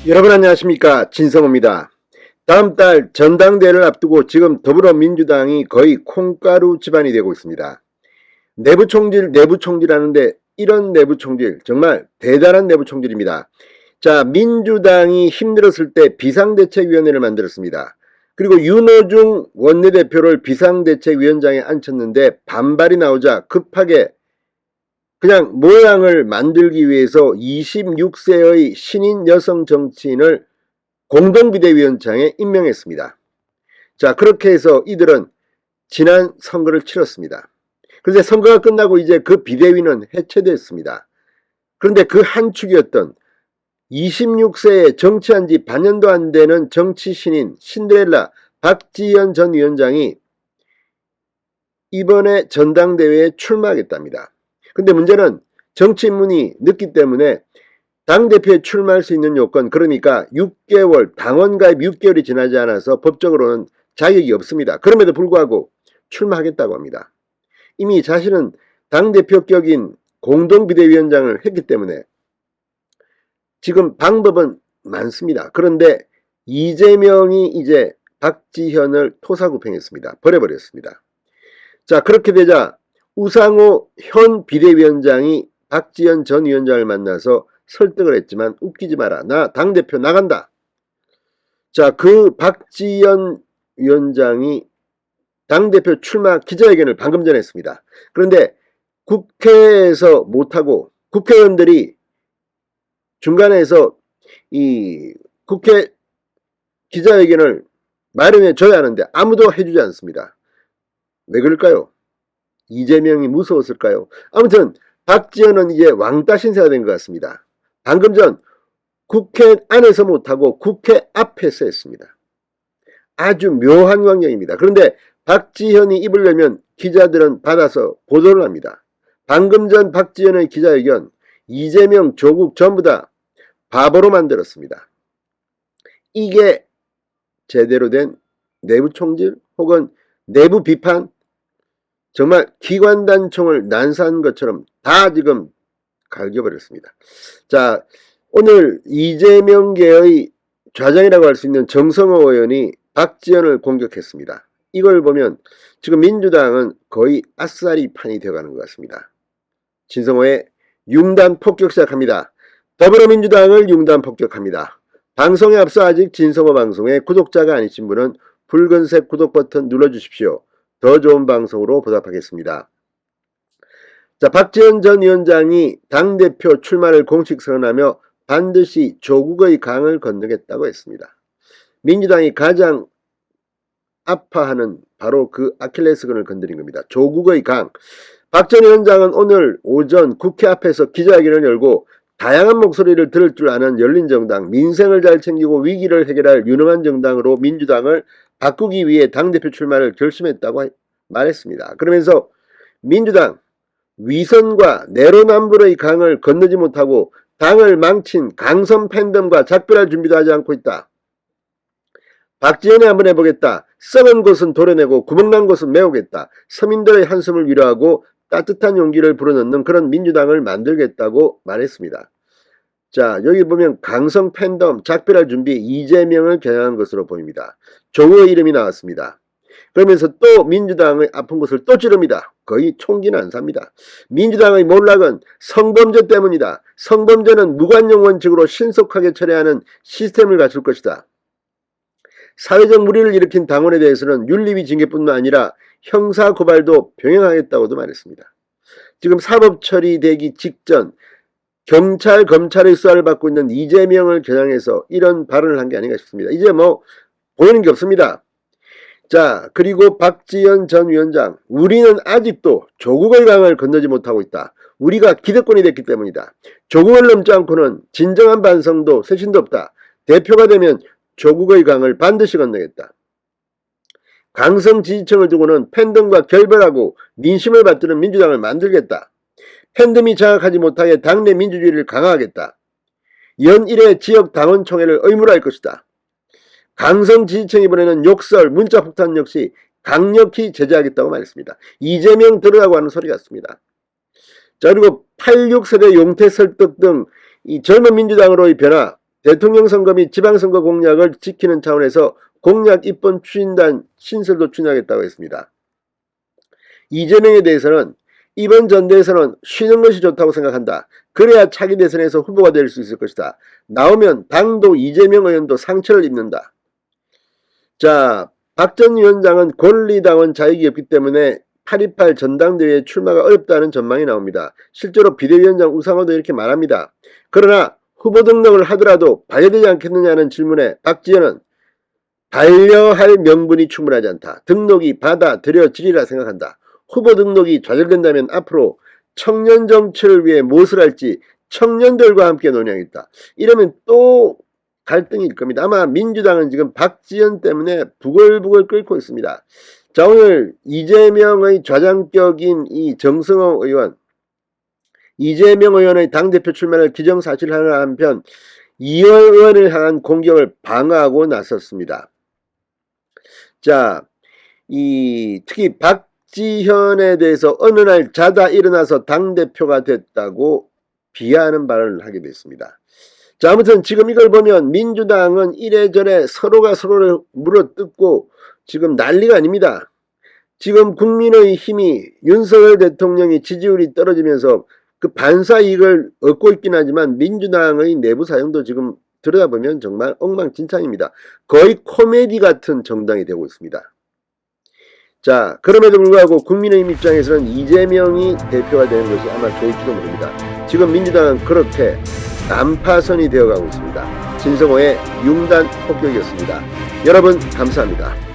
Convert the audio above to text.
여러분 안녕하십니까, 진성호입니다. 다음 달 전당대회를 앞두고 지금 더불어민주당이 거의 콩가루 집안이 되고 있습니다. 내부 총질 하는데 이런 내부 총질 정말 대단한 내부 총질입니다. 자, 민주당이 힘들었을 때 비상대책위원회를 만들었습니다. 그리고 윤호중 원내대표를 비상대책위원장에 앉혔는데 반발이 나오자 급하게 그냥 모양을 만들기 위해서 26세의 신인 여성 정치인을 공동비대위원장에 임명했습니다. 자, 그렇게 해서 이들은 지난 선거를 치렀습니다. 그런데 선거가 끝나고 이제 그 비대위는 해체됐습니다. 그런데 그 한 축이었던 26세에 정치한 지 반년도 안 되는 정치 신인 신데렐라 박지현 전 위원장이 이번에 전당대회에 출마하겠답니다. 근데 문제는 정치 입문이 늦기 때문에 당대표에 출마할 수 있는 요건, 그러니까 6개월, 당원 가입 6개월이 지나지 않아서 법적으로는 자격이 없습니다. 그럼에도 불구하고 출마하겠다고 합니다. 이미 자신은 당대표격인 공동비대위원장을 했기 때문에 지금 방법은 많습니다. 그런데 이재명이 이제 박지현을 토사구팽했습니다. 버려버렸습니다. 자, 그렇게 되자 우상호 현 비대위원장이 박지현 전 위원장을 만나서 설득을 했지만 웃기지 마라. 나 당대표 나간다. 자, 그 박지현 위원장이 당대표 출마 기자회견을 방금 전에 했습니다. 그런데 국회에서 못하고 국회의원들이 중간에서 이 국회 기자회견을 마련해 줘야 하는데 아무도 해주지 않습니다. 왜 그럴까요? 이재명이 무서웠을까요? 아무튼 박지현은 이제 왕따 신세가 된 것 같습니다. 방금 전 국회 안에서 못하고 국회 앞에서 했습니다. 아주 묘한 광경입니다. 그런데 박지현이 입을 열면 기자들은 받아서 보도를 합니다. 방금 전 박지현의 기자회견, 이재명, 조국 전부 다 바보로 만들었습니다. 이게 제대로 된 내부 총질 혹은 내부 비판, 정말 기관단총을 난사한 것처럼 다 지금 갈겨버렸습니다. 자, 오늘 이재명계의 좌장이라고 할 수 있는 정성호 의원이 박지현을 공격했습니다. 이걸 보면 지금 민주당은 거의 아싸리 판이 되어가는 것 같습니다. 진성호의 융단 폭격 시작합니다. 더불어민주당을 융단 폭격합니다. 방송에 앞서 아직 진성호 방송에 구독자가 아니신 분은 붉은색 구독 버튼 눌러주십시오. 더 좋은 방송으로 보답하겠습니다. 자, 박지원 전 위원장이 당대표 출마를 공식 선언하며 반드시 조국의 강을 건너겠다고 했습니다. 민주당이 가장 아파하는 바로 그 아킬레스건을 건드린 겁니다. 조국의 강. 박 전 위원장은 오늘 오전 국회 앞에서 기자회견을 열고 다양한 목소리를 들을 줄 아는 열린정당, 민생을 잘 챙기고 위기를 해결할 유능한 정당으로 민주당을 바꾸기 위해 당대표 출마를 결심했다고 말했습니다. 그러면서 민주당 위선과 내로남불의 강을 건너지 못하고 당을 망친 강성 팬덤과 작별할 준비도 하지 않고 있다. 박지현에 한번 해보겠다. 썩은 곳은 도려내고 구멍난 곳은 메우겠다. 서민들의 한숨을 위로하고 따뜻한 용기를 불어넣는 그런 민주당을 만들겠다고 말했습니다. 자, 여기 보면 강성 팬덤, 작별할 준비, 이재명을 겨냥한 것으로 보입니다. 조의 이름이 나왔습니다. 그러면서 또 민주당의 아픈 곳을 또 찌릅니다. 거의 총기는 안 삽니다. 민주당의 몰락은 성범죄 때문이다. 성범죄는 무관용 원칙으로 신속하게 처리하는 시스템을 갖출 것이다. 사회적 무리를 일으킨 당원에 대해서는 윤리위 징계뿐만 아니라 형사 고발도 병행하겠다고도 말했습니다. 지금 사법 처리되기 직전 경찰, 검찰의 수사를 받고 있는 이재명을 겨냥해서 이런 발언을 한 게 아닌가 싶습니다. 이제 뭐 보이는 게 없습니다. 자, 그리고 박지현 전 위원장, 우리는 아직도 조국의 강을 건너지 못하고 있다. 우리가 기득권이 됐기 때문이다. 조국을 넘지 않고는 진정한 반성도 쇄신도 없다. 대표가 되면 조국의 강을 반드시 건너겠다. 강성 지지층을 두고는 팬덤과 결별하고 민심을 받드는 민주당을 만들겠다. 팬덤이 장악하지 못하게 당내 민주주의를 강화하겠다. 연일의 지역 당원총회를 의무화할 것이다. 강성 지지층이 보내는 욕설, 문자폭탄 역시 강력히 제재하겠다고 말했습니다. 이재명 들으라고 하는 소리 같습니다. 자, 그리고 86세대 용태 설득 등 이 젊은 민주당으로의 변화, 대통령 선거 및 지방선거 공약을 지키는 차원에서 공약 입법 추진단 신설도 추진하겠다고 했습니다. 이재명에 대해서는 이번 전대에서는 쉬는 것이 좋다고 생각한다. 그래야 차기 대선에서 후보가 될 수 있을 것이다. 나오면 당도 이재명 의원도 상처를 입는다. 자, 박 전 위원장은 권리당원 자격이 없기 때문에 8.28 전당대회에 출마가 어렵다는 전망이 나옵니다. 실제로 비대위원장 우상호도 이렇게 말합니다. 그러나 후보 등록을 하더라도 반려되지 않겠느냐는 질문에 박지원은 반려할 명분이 충분하지 않다. 등록이 받아들여지리라 생각한다. 후보 등록이 좌절된다면 앞으로 청년 정치를 위해 무엇을 할지 청년들과 함께 논의하겠다. 이러면 또 갈등일 겁니다. 아마 민주당은 지금 박지원 때문에 부글부글 끓고 있습니다. 자, 오늘 이재명의 좌장격인 이 정승호 의원, 이재명 의원의 당대표 출마를 기정사실화하는 한편 이원 의원을 향한 공격을 방어하고 나섰습니다. 자, 특히 박지현에 대해서 어느 날 자다 일어나서 당대표가 됐다고 비하하는 발언을 하게 됐습니다. 자, 아무튼 지금 이걸 보면 민주당은 이래저래 서로가 서로를 물어뜯고 지금 난리가 아닙니다. 지금 국민의 힘이 윤석열 대통령이 지지율이 떨어지면서 그 반사 이익을 얻고 있긴 하지만 민주당의 내부 사정도 지금 들여다보면 정말 엉망진창입니다. 거의 코미디 같은 정당이 되고 있습니다. 자, 그럼에도 불구하고 국민의힘 입장에서는 이재명이 대표가 되는 것이 아마 좋을지도 모릅니다. 지금 민주당은 그렇게 난파선이 되어가고 있습니다. 진성호의 융단 폭격이었습니다. 여러분 감사합니다.